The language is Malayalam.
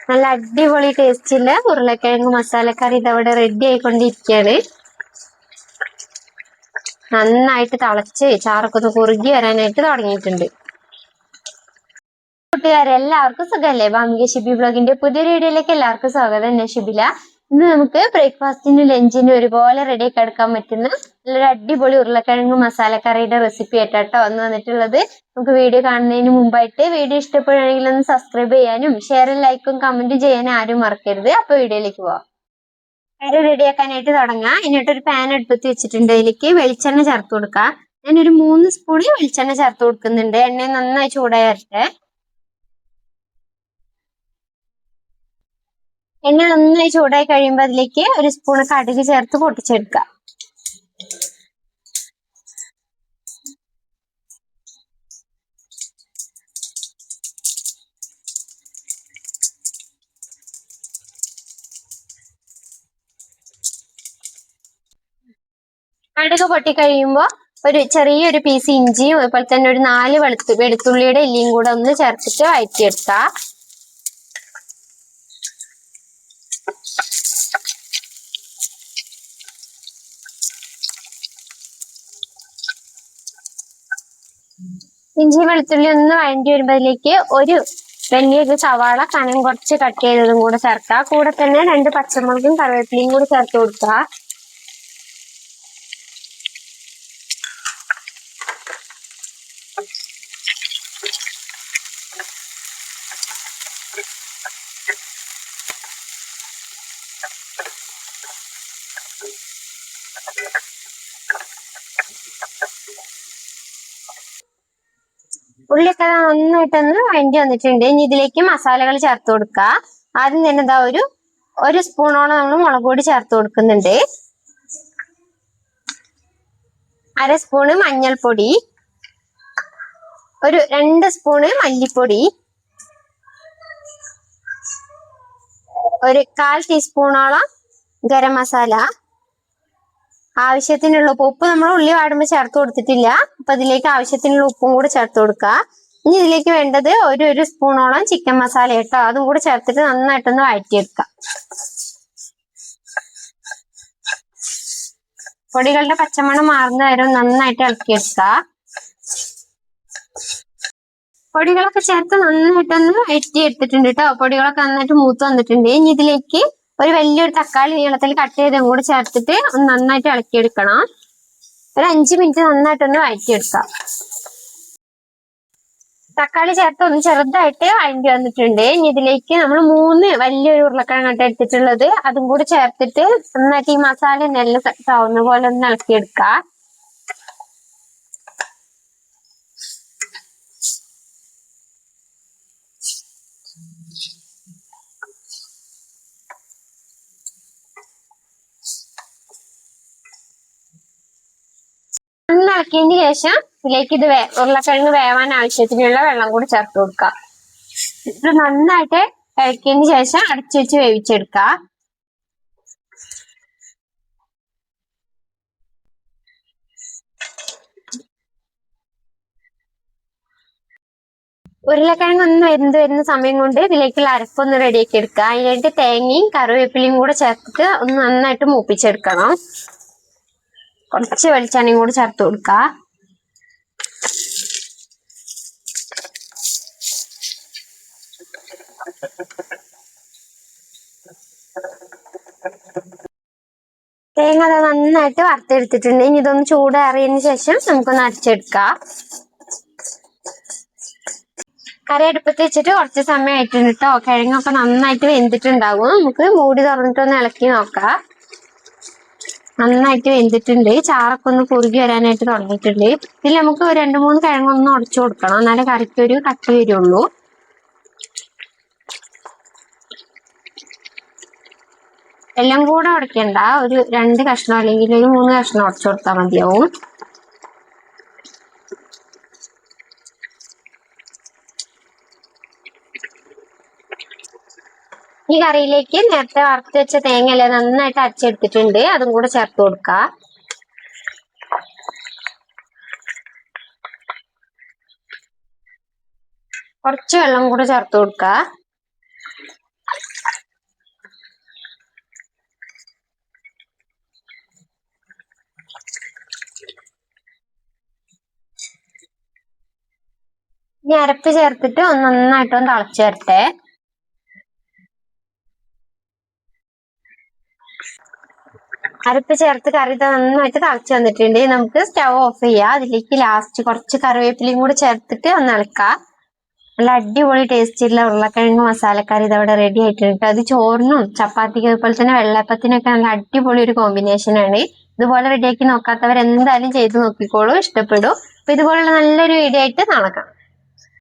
നല്ല അടിപൊളി ടേസ്റ്റില് ഉരുളക്കിഴങ്ങ് മസാലക്കറി ഇതവിടെ റെഡി ആയിക്കൊണ്ടിരിക്കുകയാണ്. നന്നായിട്ട് തിളച്ച് ചാറൊക്കെ ഒന്ന് കുറുകി വരാനായിട്ട് തുടങ്ങിയിട്ടുണ്ട്. കൂട്ടുകാരെ എല്ലാവർക്കും സുഖല്ലേ? ഭാമിക ഷിബി ബ്ലോഗിന്റെ പുതിയ വീഡിയോയിലേക്ക് എല്ലാവർക്കും സ്വാഗതം. ഞാൻ ഷിബില. ഇന്ന് നമുക്ക് ബ്രേക്ക്ഫാസ്റ്റിനും ലഞ്ചിനും ഒരുപോലെ റെഡി ആക്കി എടുക്കാൻ പറ്റുന്ന നല്ലൊരു അടിപൊളി ഉരുളക്കിഴങ്ങ് മസാലക്കറിയുടെ റെസിപ്പി ആയിട്ടാട്ടോ വന്നിട്ടുള്ളത്. നമുക്ക് വീഡിയോ കാണുന്നതിന് മുമ്പായിട്ട് വീഡിയോ ഇഷ്ടപ്പെടുകയാണെങ്കിൽ ഒന്ന് സബ്സ്ക്രൈബ് ചെയ്യാനും ഷെയറും ലൈക്കും കമന്റും ചെയ്യാനും ആരും മറക്കരുത്. അപ്പൊ വീഡിയോയിലേക്ക് പോവാം. കറി റെഡിയാക്കാനായിട്ട് തുടങ്ങാം. എന്നിട്ടൊരു പാൻ അടുപ്പത്ത് വെച്ചിട്ടുണ്ട്. അതിലേക്ക് വെളിച്ചെണ്ണ ചേർത്ത് കൊടുക്കാം. ഞാനൊരു 3 സ്പൂൺ വെളിച്ചെണ്ണ ചേർത്ത് കൊടുക്കുന്നുണ്ട്. എണ്ണ നന്നായി ചൂടായി വരട്ടെ. എണ്ണ നന്നായി ചൂടായി കഴിയുമ്പോൾ അതിലേക്ക് ഒരു സ്പൂൺ കടുക് ചേർത്ത് പൊട്ടിച്ചെടുക്കുക. കടുക് പൊട്ടിക്കഴിയുമ്പോൾ ഒരു ചെറിയൊരു പീസ് ഇഞ്ചിയും അതുപോലെ തന്നെ ഒരു 4 വെളുത്തുള്ളിയുടെ എല്ലിയും കൂടെ ഒന്ന് ചേർത്തിട്ട് വഴറ്റിയെടുക്കുക. ഇഞ്ചി വെളുത്തുള്ളി ഒന്ന് വഴണ്ടി വരുമ്പോൾ അതിലേക്ക് ഒരു വലിയൊരു സവാള കനം കുറച്ച് കട്ട് ചെയ്തതും കൂടെ ചേർക്കുക. കൂടെ തന്നെ 2 പച്ചമുളകും കറിവേപ്പിലയും കൂടി ചേർത്ത് കൊടുക്കുക. ഉള്ളിയൊക്കെ നന്നായിട്ടൊന്ന് വഴണ്ടി വന്നിട്ടുണ്ട്. ഇനി ഇതിലേക്ക് മസാലകൾ ചേർത്ത് കൊടുക്കുക. ആദ്യം തന്നെ എന്താ ഒരു സ്പൂണോളം നമ്മൾ മുളക് പൊടി ചേർത്ത് കൊടുക്കുന്നുണ്ട്. 1/2 സ്പൂണ് മഞ്ഞൾപ്പൊടി, ഒരു 2 സ്പൂണ് മല്ലിപ്പൊടി, ഒരു 1/4 ടീസ്പൂണോളം ഗരം മസാല, ആവശ്യത്തിനുള്ള ഉപ്പ് നമ്മൾ ഉള്ളി വാടുമ്പോൾ ചേർത്ത് കൊടുത്തിട്ടില്ല. അപ്പൊ ഇതിലേക്ക് ആവശ്യത്തിനുള്ള ഉപ്പും കൂടെ ചേർത്ത് കൊടുക്കുക. ഇനി ഇതിലേക്ക് വേണ്ടത് ഒരു സ്പൂണോളം ചിക്കൻ മസാല കേട്ടോ. അതും കൂടെ ചേർത്തിട്ട് നന്നായിട്ടൊന്ന് വഴറ്റിയെടുക്കാം. പൊടികളുടെ പച്ചമണം മാറുന്ന വരെ നന്നായിട്ട് ഇളക്കിയെടുക്കുക. പൊടികളൊക്കെ ചേർത്ത് നന്നായിട്ടൊന്ന് വഴറ്റിയെടുത്തിട്ടുണ്ട് കേട്ടോ. പൊടികളൊക്കെ നന്നായിട്ട് മൂത്ത് വന്നിട്ടുണ്ട്. ഇനി ഇതിലേക്ക് ഒരു വലിയൊരു തക്കാളി നീളത്തിൽ കട്ട് ചെയ്തും കൂടെ ചേർത്തിട്ട് ഒന്ന് നന്നായിട്ട് ഇളക്കിയെടുക്കണം. ഒരു 5 മിനിറ്റ് നന്നായിട്ടൊന്ന് വഴറ്റിയെടുക്കാം. തക്കാളി ചേർത്ത് ഒന്ന് ചെറുതായിട്ട് വഴണ്ടി വന്നിട്ടുണ്ട്. ഇനി ഇതിലേക്ക് നമ്മൾ 3 വലിയൊരു ഉരുളക്കിഴങ്ങായിട്ട് എടുത്തിട്ടുള്ളത് അതും കൂടെ ചേർത്തിട്ട് നന്നായിട്ട് ഈ മസാല നെല്ല് ആവുന്ന പോലെ ഒന്ന് ഇളക്കിയെടുക്കുക. ഇളക്കിയതിന് ശേഷം ഇതിലേക്ക് ഉരുളക്കിഴങ്ങ് വേവാൻ ആവശ്യത്തിനുള്ള വെള്ളം കൂടി ചേർത്ത് കൊടുക്കുക. ഇത് നന്നായിട്ട് ഇളക്കിയതിന് ശേഷം അടച്ചു വെച്ച് വേവിച്ചെടുക്കുക. ഉരുളക്കിഴങ്ങ് ഒന്ന് വരുന്ന സമയം കൊണ്ട് ഇതിലേക്കുള്ള അരപ്പൊന്ന് റെഡിയാക്കി എടുക്കുക. അതിനായിട്ട് തേങ്ങയും കറിവേപ്പിലയും കൂടെ ചേർത്തിട്ട് ഒന്ന് നന്നായിട്ട് മൂപ്പിച്ചെടുക്കണം. കുറച്ച് വെളിച്ചെണ്ണയും കൂടി ചേർത്ത് കൊടുക്കുക. തേങ്ങ അത് നന്നായിട്ട് വറുത്തെടുത്തിട്ടുണ്ട്. ഇനി ഇതൊന്ന് ചൂടാറിയതിന് ശേഷം നമുക്കൊന്ന് അരച്ചെടുക്കാം. കറി അടുപ്പത്ത് വെച്ചിട്ട് കുറച്ച് സമയം ആയിട്ടുണ്ട് കേട്ടോ. കിഴങ്ങൊക്കെ നന്നായിട്ട് വെന്തിട്ടുണ്ടാവും. നമുക്ക് മൂടി തുറന്നിട്ടൊന്ന് ഇളക്കി നോക്കാം. നന്നായിട്ട് വെന്തിട്ടുണ്ട്. ചാറൊക്കെ ഒന്ന് കുറുകി വരാനായിട്ട് തുടങ്ങിയിട്ടുണ്ട്. ഇതിൽ നമുക്ക് 2-3 കിഴങ്ങൊന്ന് ഉടച്ചു കൊടുക്കണം. എന്നാലേ കറിക്ക് ഒരു കട്ടി വരുള്ളൂ. എല്ലാം കൂടെ ഉടയ്ക്കണ്ട. ഒരു 2 കഷ്ണം അല്ലെങ്കിൽ ഒരു 3 കഷ്ണം ഉടച്ചു കൊടുത്താൽ മതിയാവും. ഈ കറിയിലേക്ക് നേരത്തെ വറുത്ത് വെച്ച തേങ്ങ നന്നായിട്ട് അരച്ചെടുത്തിട്ടുണ്ട്. അതും കൂടെ ചേർത്ത് കൊടുക്കുക. കുറച്ച് വെള്ളം കൂടെ ചേർത്ത് കൊടുക്കുക. ഇനി അരപ്പ് ചേർത്തിട്ട് നന്നായിട്ടൊന്ന് തിളച്ചു വരട്ടെ. അരപ്പ് ചേർത്ത് കറി നന്നായിട്ട് തിളച്ചു വന്നിട്ടുണ്ട്. നമുക്ക് സ്റ്റവ് ഓഫ് ചെയ്യാം. അതിലേക്ക് ലാസ്റ്റ് കുറച്ച് കറിവേപ്പിലയും കൂടി ചേർത്തിട്ട് ഒന്ന് ഇളക്കാം. നല്ല അടിപൊളി ടേസ്റ്റിലുള്ള ഉരുളക്കിഴങ്ങ് മസാലക്കറി ഇതവിടെ റെഡി ആയിട്ടുണ്ട്. അത് ചോറിനും ചപ്പാത്തിക്കും അതുപോലെ തന്നെ വെള്ളപ്പത്തിനൊക്കെ നല്ല അടിപൊളി ഒരു കോമ്പിനേഷൻ ആണ്. ഇതുപോലെ റെഡിയാക്കി നോക്കാത്തവർ എന്തായാലും ചെയ്ത് നോക്കിക്കോളൂ, ഇഷ്ടപ്പെടും. അപ്പൊ ഇതുപോലുള്ള നല്ലൊരു വീഡിയോ ആയിട്ട് നാളെ കാണാം.